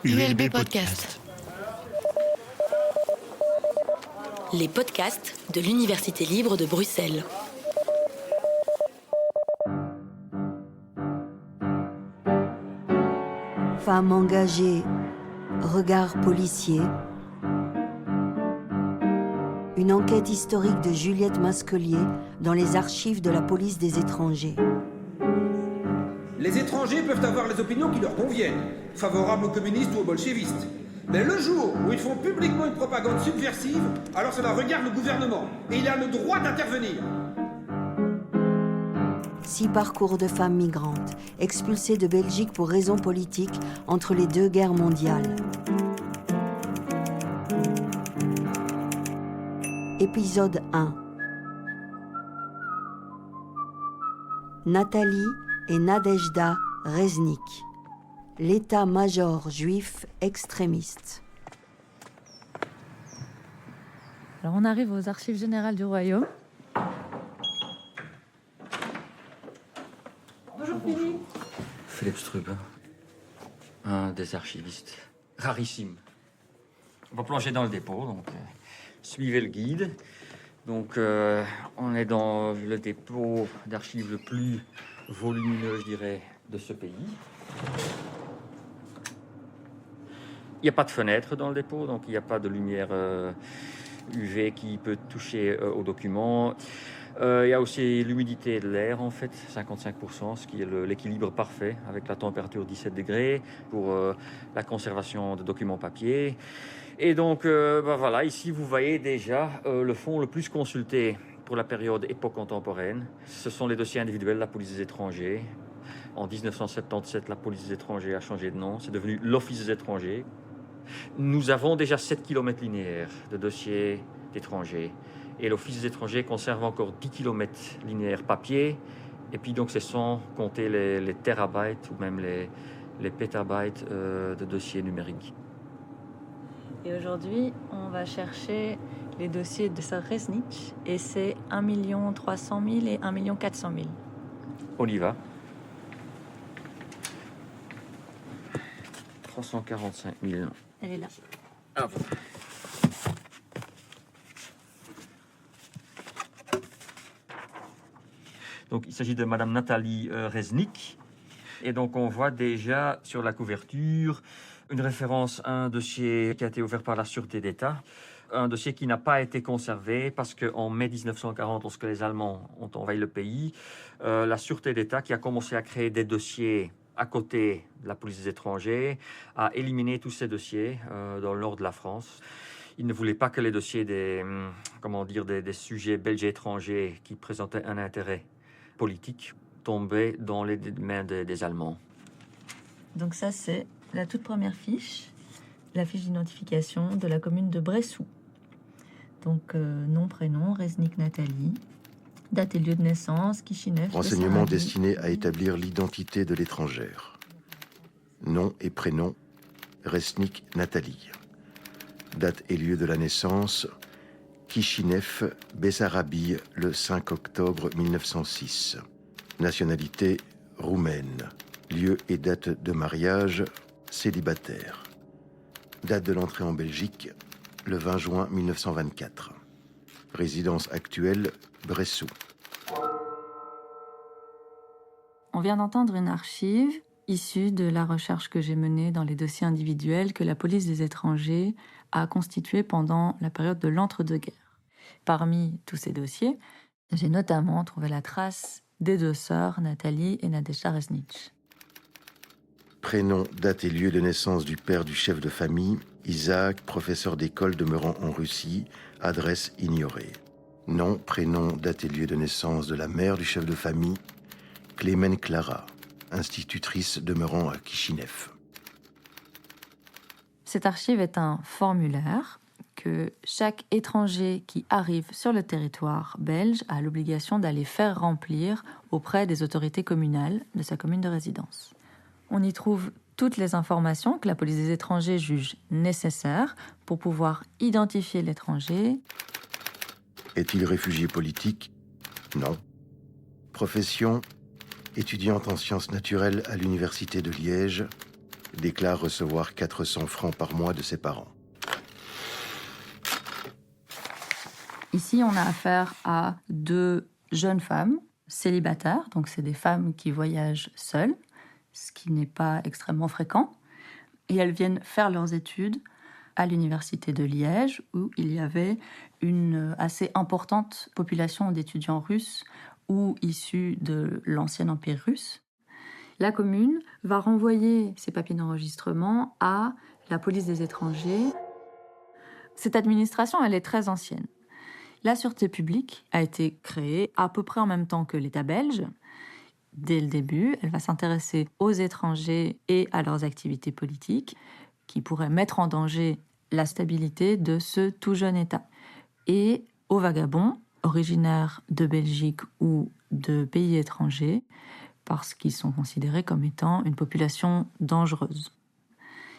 ULB Podcast. Les podcasts de l'Université libre de Bruxelles. Femme engagée, regard policier. Une enquête historique de Juliette Masquelier dans les archives de la police des étrangers. Les étrangers peuvent avoir les opinions qui leur conviennent, favorables aux communistes ou aux bolchevistes. Mais le jour où ils font publiquement une propagande subversive, alors cela regarde le gouvernement, et il a le droit d'intervenir. 6 parcours de femmes migrantes, expulsées de Belgique pour raisons politiques entre les 2 guerres mondiales. Épisode 1. Nathalie et Nadejda Reznik, l'état-major juif extrémiste. Alors on arrive aux archives générales du royaume. Bonjour Philippe. Philippe Strube, un des archivistes, rarissime. On va plonger dans le dépôt, donc suivez le guide. Donc on est dans le dépôt d'archives le plus volumineux, je dirais, de ce pays. Il n'y a pas de fenêtre dans le dépôt, donc il n'y a pas de lumière UV qui peut toucher aux documents. Il y a aussi l'humidité de l'air, en fait, 55%, ce qui est l'équilibre parfait avec la température 17 degrés pour la conservation de documents papier. Et donc, voilà, ici, vous voyez déjà le fonds le plus consulté pour la période époque contemporaine. Ce sont les dossiers individuels de la police des étrangers. En 1977, la police des étrangers a changé de nom. C'est devenu l'Office des étrangers. Nous avons déjà 7 km linéaires de dossiers d'étrangers. Et l'Office des étrangers conserve encore 10 km linéaires papier. Et puis donc c'est sans compter les terabytes ou même les pétabytes de dossiers numériques. Et aujourd'hui, on va chercher les dossiers de Sir Reznik. Et c'est 1 300 000 et 1 400 000. On y va. 345 000. Elle est là. Ah bon. Donc, il s'agit de Madame Nathalie Reznik. Et donc, on voit déjà sur la couverture une référence à un dossier qui a été ouvert par la Sûreté d'État. Un dossier qui n'a pas été conservé parce qu'en mai 1940, lorsque les Allemands ont envahi le pays, la Sûreté d'État, qui a commencé à créer des dossiers à côté de la police des étrangers, a éliminé tous ces dossiers dans le nord de la France. Il ne voulait pas que les dossiers des sujets belges et étrangers qui présentaient un intérêt politique tombaient dans les mains des Allemands. Donc ça, c'est la toute première fiche, la fiche d'identification de la commune de Bressou. Donc nom, prénom, Reznik Nathalie, date et lieu de naissance, Kishinev. Renseignements destinés à établir l'identité de l'étrangère. Nom et prénom, Reznik Nathalie. Date et lieu de la naissance, Kishinev, Bessarabie, le 5 octobre 1906. Nationalité roumaine. Lieu et date de mariage, célibataire. Date de l'entrée en Belgique, le 20 juin 1924. Résidence actuelle, Bressou. On vient d'entendre une archive issue de la recherche que j'ai menée dans les dossiers individuels que la police des étrangers a constitué pendant la période de l'entre-deux-guerres. Parmi tous ces dossiers, j'ai notamment trouvé la trace des 2 sœurs, Nathalie et Nadejda Reznik. Prénom, date et lieu de naissance du père du chef de famille, Isaac, professeur d'école demeurant en Russie, adresse ignorée. Nom, prénom, date et lieu de naissance de la mère du chef de famille, Clémène Clara, institutrice demeurant à Kishinev. Cette archive est un formulaire que chaque étranger qui arrive sur le territoire belge a l'obligation d'aller faire remplir auprès des autorités communales de sa commune de résidence. On y trouve toutes les informations que la police des étrangers juge nécessaires pour pouvoir identifier l'étranger. Est-il réfugié politique? Non. Profession, étudiante en sciences naturelles à l'université de Liège, déclare recevoir 400 francs par mois de ses parents. Ici, on a affaire à 2 jeunes femmes célibataires, donc c'est des femmes qui voyagent seules, ce qui n'est pas extrêmement fréquent, et elles viennent faire leurs études à l'université de Liège, où il y avait une assez importante population d'étudiants russes ou issus de l'ancien empire russe. La commune va renvoyer ces papiers d'enregistrement à la police des étrangers. Cette administration, elle est très ancienne. La sûreté publique a été créée à peu près en même temps que l'État belge. Dès le début, elle va s'intéresser aux étrangers et à leurs activités politiques qui pourraient mettre en danger la stabilité de ce tout jeune État. Et aux vagabonds, originaires de Belgique ou de pays étrangers, parce qu'ils sont considérés comme étant une population dangereuse.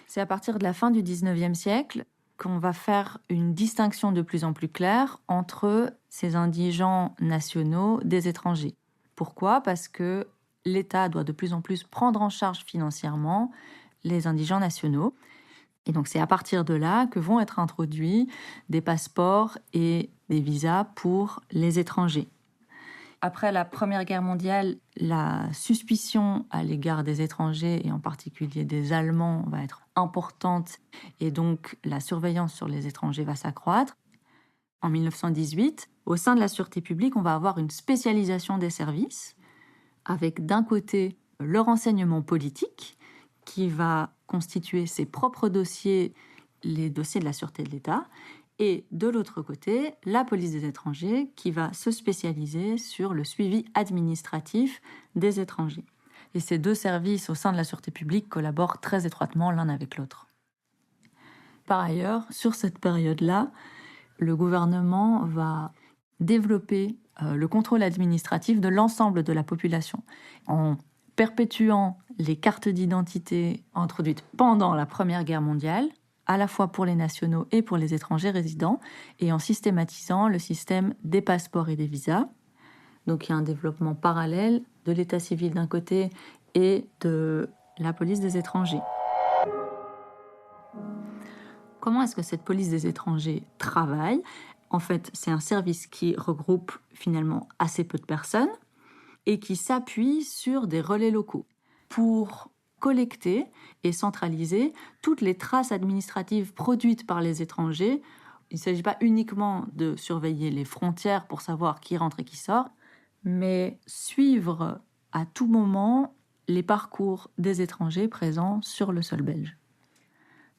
C'est à partir de la fin du XIXe siècle qu'on va faire une distinction de plus en plus claire entre ces indigents nationaux des étrangers. Pourquoi ? Parce que l'État doit de plus en plus prendre en charge financièrement les indigents nationaux. Et donc c'est à partir de là que vont être introduits des passeports et des visas pour les étrangers. Après la Première Guerre mondiale, la suspicion à l'égard des étrangers, et en particulier des Allemands, va être importante, et donc la surveillance sur les étrangers va s'accroître. En 1918, au sein de la sûreté publique, on va avoir une spécialisation des services, avec d'un côté le renseignement politique, qui va constituer ses propres dossiers, les dossiers de la sûreté de l'État, et de l'autre côté, la police des étrangers qui va se spécialiser sur le suivi administratif des étrangers. Et ces 2 services au sein de la sûreté publique collaborent très étroitement l'un avec l'autre. Par ailleurs, sur cette période-là, le gouvernement va développer le contrôle administratif de l'ensemble de la population en perpétuant les cartes d'identité introduites pendant la Première Guerre mondiale, à la fois pour les nationaux et pour les étrangers résidents, et en systématisant le système des passeports et des visas. Donc il y a un développement parallèle de l'état civil d'un côté et de la police des étrangers. Comment est-ce que cette police des étrangers travaille ? En fait, c'est un service qui regroupe finalement assez peu de personnes et qui s'appuie sur des relais locaux pour collecter et centraliser toutes les traces administratives produites par les étrangers. Il ne s'agit pas uniquement de surveiller les frontières pour savoir qui rentre et qui sort, mais suivre à tout moment les parcours des étrangers présents sur le sol belge.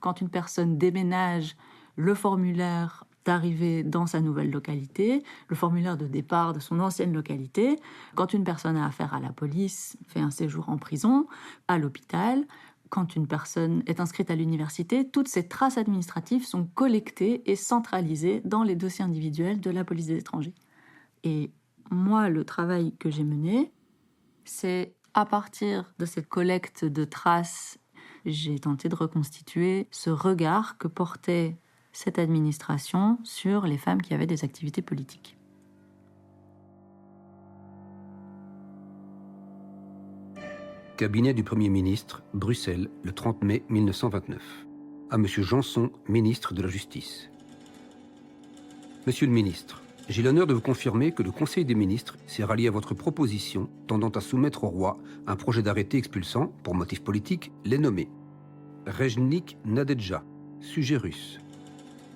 Quand une personne déménage, le formulaire d'arrivée dans sa nouvelle localité, le formulaire de départ de son ancienne localité. Quand une personne a affaire à la police, fait un séjour en prison, à l'hôpital, quand une personne est inscrite à l'université, toutes ces traces administratives sont collectées et centralisées dans les dossiers individuels de la police des étrangers. Et moi, le travail que j'ai mené, c'est à partir de cette collecte de traces, j'ai tenté de reconstituer ce regard que portait cette administration sur les femmes qui avaient des activités politiques. Cabinet du Premier ministre, Bruxelles, le 30 mai 1929. À M. Janson, ministre de la Justice. Monsieur le ministre, j'ai l'honneur de vous confirmer que le Conseil des ministres s'est rallié à votre proposition tendant à soumettre au roi un projet d'arrêté expulsant, pour motif politique, les nommés Reznik Nadezhda, sujet russe,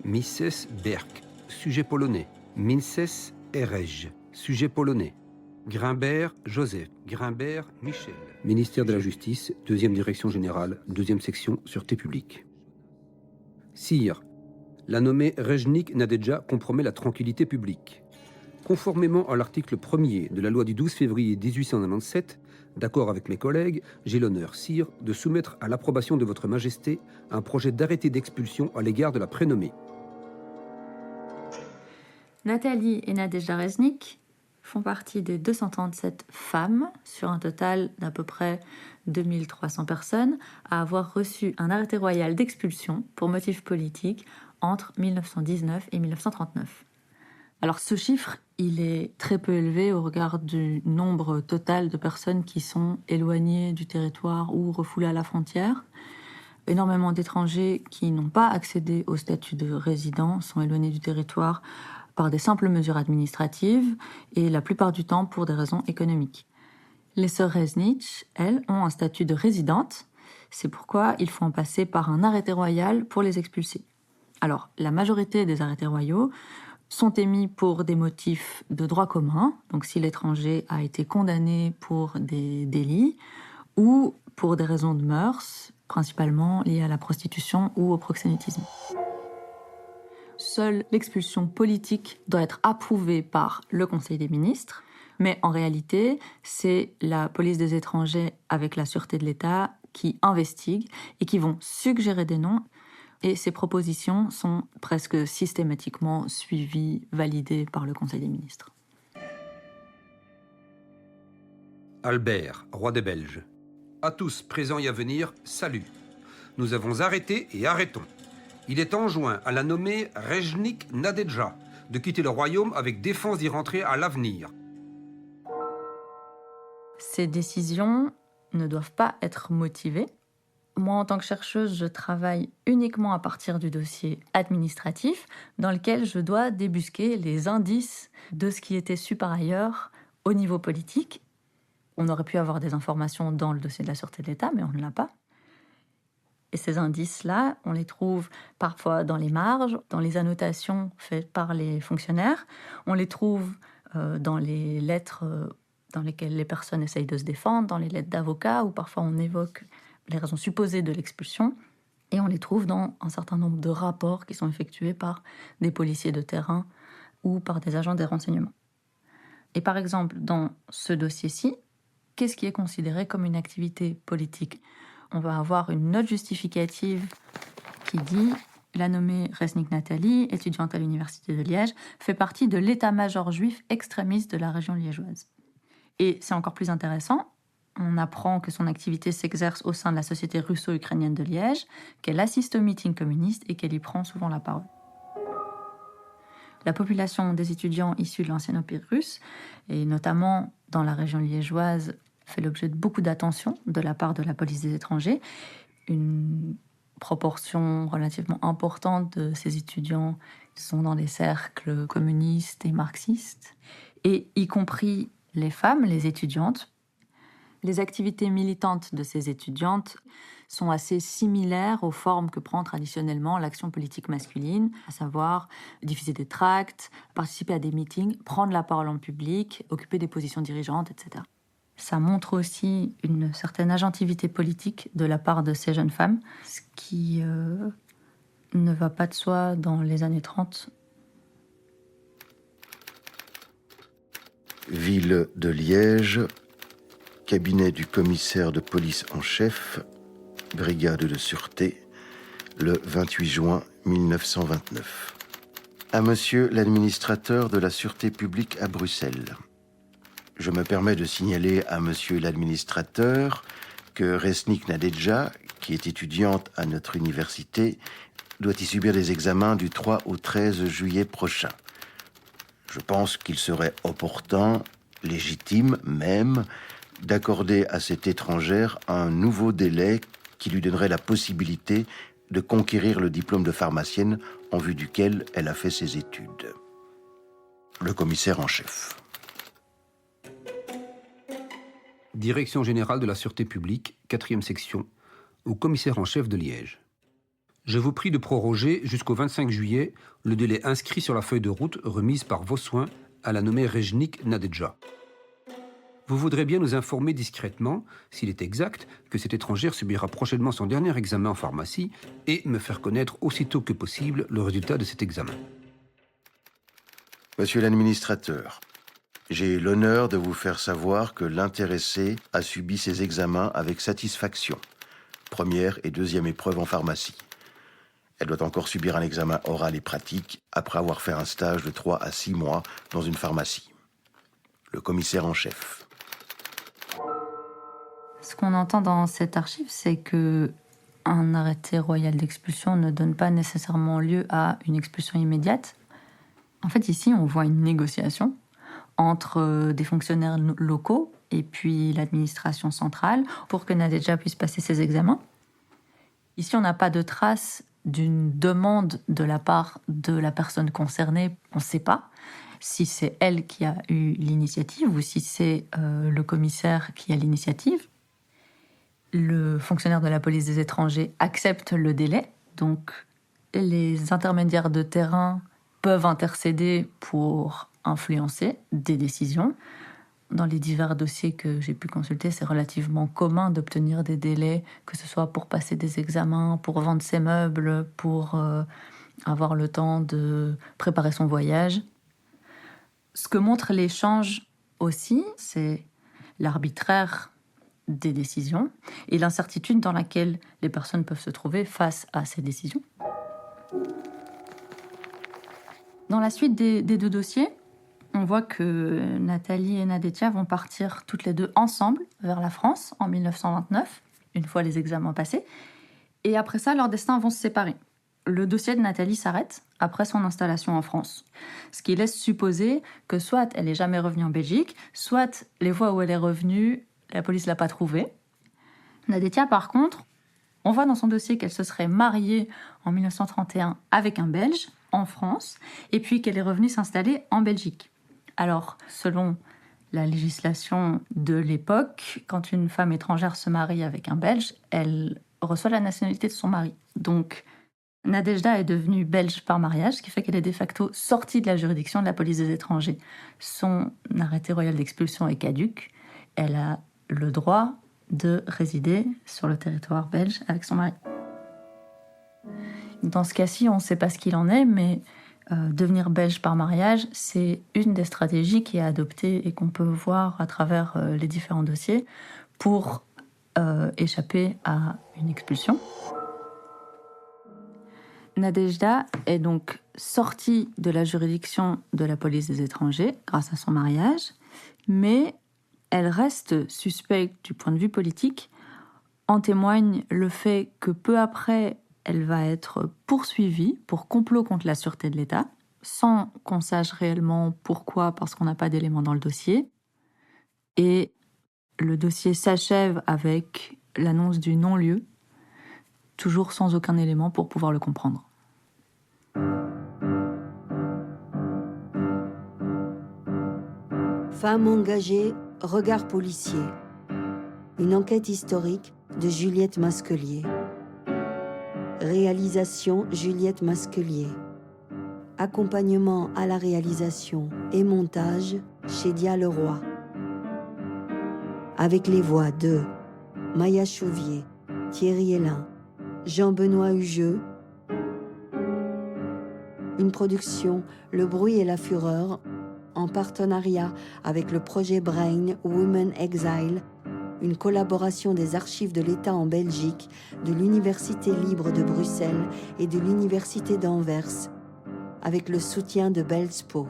Mises Berk, sujet polonais, Minces Erej, sujet polonais, Grimbert Joseph, Grimbert Michel, ministère de la Justice, 2e direction générale, 2e section sûreté publique. Sire, la nommée Reznik Nadezhda compromet la tranquillité publique. Conformément à l'article 1er de la loi du 12 février 1897, d'accord avec mes collègues, j'ai l'honneur, sire, de soumettre à l'approbation de votre Majesté un projet d'arrêté d'expulsion à l'égard de la prénommée. Nathalie et Nadezhda Reznik font partie des 237 femmes, sur un total d'à peu près 2300 personnes, à avoir reçu un arrêté royal d'expulsion pour motif politique entre 1919 et 1939. Alors ce chiffre, il est très peu élevé au regard du nombre total de personnes qui sont éloignées du territoire ou refoulées à la frontière. Énormément d'étrangers qui n'ont pas accédé au statut de résident sont éloignés du territoire par des simples mesures administratives et la plupart du temps pour des raisons économiques. Les sœurs Resnitch, elles, ont un statut de résidente. C'est pourquoi il faut en passer par un arrêté royal pour les expulser. Alors, la majorité des arrêtés royaux sont émis pour des motifs de droit commun, donc si l'étranger a été condamné pour des délits, ou pour des raisons de mœurs, principalement liées à la prostitution ou au proxénétisme. Seule l'expulsion politique doit être approuvée par le Conseil des ministres, mais en réalité, c'est la police des étrangers avec la sûreté de l'État qui investiguent et qui vont suggérer des noms. Et ces propositions sont presque systématiquement suivies, validées par le Conseil des ministres. Albert, roi des Belges. À tous, présents et à venir, salut. Nous avons arrêté et arrêtons. Il est enjoint à la nommée Rejnik Nadedja de quitter le royaume avec défense d'y rentrer à l'avenir. Ces décisions ne doivent pas être motivées. Moi, en tant que chercheuse, je travaille uniquement à partir du dossier administratif dans lequel je dois débusquer les indices de ce qui était su par ailleurs au niveau politique. On aurait pu avoir des informations dans le dossier de la Sûreté de l'État, mais on ne l'a pas. Et ces indices-là, on les trouve parfois dans les marges, dans les annotations faites par les fonctionnaires. On les trouve dans les lettres dans lesquelles les personnes essayent de se défendre, dans les lettres d'avocats, où parfois on évoque les raisons supposées de l'expulsion. Et on les trouve dans un certain nombre de rapports qui sont effectués par des policiers de terrain ou par des agents des renseignements. Et par exemple, dans ce dossier-ci, qu'est-ce qui est considéré comme une activité politique ? On va avoir une note justificative qui dit « La nommée Resnik Nathalie, étudiante à l'Université de Liège, fait partie de l'état-major juif extrémiste de la région liégeoise. » Et c'est encore plus intéressant, on apprend que son activité s'exerce au sein de la Société russo-ukrainienne de Liège, qu'elle assiste aux meetings communistes et qu'elle y prend souvent la parole. La population des étudiants issus de l'ancien empire russe, et notamment dans la région liégeoise, fait l'objet de beaucoup d'attention de la part de la police des étrangers. Une proportion relativement importante de ces étudiants sont dans des cercles communistes et marxistes, et y compris les femmes, les étudiantes. Les activités militantes de ces étudiantes sont assez similaires aux formes que prend traditionnellement l'action politique masculine, à savoir diffuser des tracts, participer à des meetings, prendre la parole en public, occuper des positions dirigeantes, etc. Ça montre aussi une certaine agentivité politique de la part de ces jeunes femmes, ce qui ne va pas de soi dans les années 30. Ville de Liège, cabinet du commissaire de police en chef, brigade de sûreté, le 28 juin 1929. À monsieur l'administrateur de la sûreté publique à Bruxelles. Je me permets de signaler à monsieur l'administrateur que Resnik Nadedja, qui est étudiante à notre université, doit y subir des examens du 3 au 13 juillet prochain. Je pense qu'il serait opportun, légitime même, d'accorder à cette étrangère un nouveau délai qui lui donnerait la possibilité de conquérir le diplôme de pharmacienne en vue duquel elle a fait ses études. Le commissaire en chef. Direction générale de la Sûreté publique, 4e section, au commissaire en chef de Liège. Je vous prie de proroger jusqu'au 25 juillet le délai inscrit sur la feuille de route remise par vos soins à la nommée Rejnik Nadedja. Vous voudrez bien nous informer discrètement, s'il est exact, que cette étrangère subira prochainement son dernier examen en pharmacie et me faire connaître aussitôt que possible le résultat de cet examen. Monsieur l'administrateur, j'ai l'honneur de vous faire savoir que l'intéressé a subi ses examens avec satisfaction. Première et deuxième épreuve en pharmacie. Elle doit encore subir un examen oral et pratique après avoir fait un stage de 3 à 6 mois dans une pharmacie. Le commissaire en chef. Ce qu'on entend dans cette archive, c'est que un arrêté royal d'expulsion ne donne pas nécessairement lieu à une expulsion immédiate. En fait, ici, on voit une négociation entre des fonctionnaires locaux et puis l'administration centrale pour que Nadedja puisse passer ses examens. Ici, on n'a pas de trace d'une demande de la part de la personne concernée. On ne sait pas si c'est elle qui a eu l'initiative ou si c'est le commissaire qui a l'initiative. Le fonctionnaire de la police des étrangers accepte le délai, donc les intermédiaires de terrain peuvent intercéder pour influencer des décisions. Dans les divers dossiers que j'ai pu consulter, c'est relativement commun d'obtenir des délais, que ce soit pour passer des examens, pour vendre ses meubles, pour avoir le temps de préparer son voyage. Ce que montre l'échange aussi, c'est l'arbitraire des décisions et l'incertitude dans laquelle les personnes peuvent se trouver face à ces décisions. Dans la suite des deux dossiers, on voit que Nathalie et Nadejda vont partir toutes les deux ensemble vers la France en 1929, une fois les examens passés. Et après ça, leurs destins vont se séparer. Le dossier de Nathalie s'arrête après son installation en France, ce qui laisse supposer que soit elle n'est jamais revenue en Belgique, soit les fois où elle est revenue, la police ne l'a pas trouvée. Nadejda, par contre, on voit dans son dossier qu'elle se serait mariée en 1931 avec un Belge en France, et puis qu'elle est revenue s'installer en Belgique. Alors, selon la législation de l'époque, quand une femme étrangère se marie avec un Belge, elle reçoit la nationalité de son mari. Donc, Nadejda est devenue belge par mariage, ce qui fait qu'elle est de facto sortie de la juridiction de la police des étrangers. Son arrêté royal d'expulsion est caduc. Elle a le droit de résider sur le territoire belge avec son mari. Dans ce cas-ci, on ne sait pas ce qu'il en est, mais devenir belge par mariage, c'est une des stratégies qui est adoptée et qu'on peut voir à travers les différents dossiers pour échapper à une expulsion. Nadejda est donc sortie de la juridiction de la police des étrangers grâce à son mariage, mais elle reste suspecte du point de vue politique. En témoigne le fait que peu après, elle va être poursuivie pour complot contre la sûreté de l'État, sans qu'on sache réellement pourquoi, parce qu'on n'a pas d'éléments dans le dossier. Et le dossier s'achève avec l'annonce du non-lieu, toujours sans aucun élément pour pouvoir le comprendre. Femme engagée, regard policier. Une enquête historique de Juliette Masquelier. Réalisation Juliette Masquelier. Accompagnement à la réalisation et montage chez Dia Leroy. Avec les voix de Maya Chauvier, Thierry Hélin, Jean-Benoît Hugeux. Une production Le Bruit et la Fureur en partenariat avec le projet Brain Women Exile, une collaboration des archives de l'État en Belgique, de l'Université libre de Bruxelles et de l'Université d'Anvers, avec le soutien de Belspo.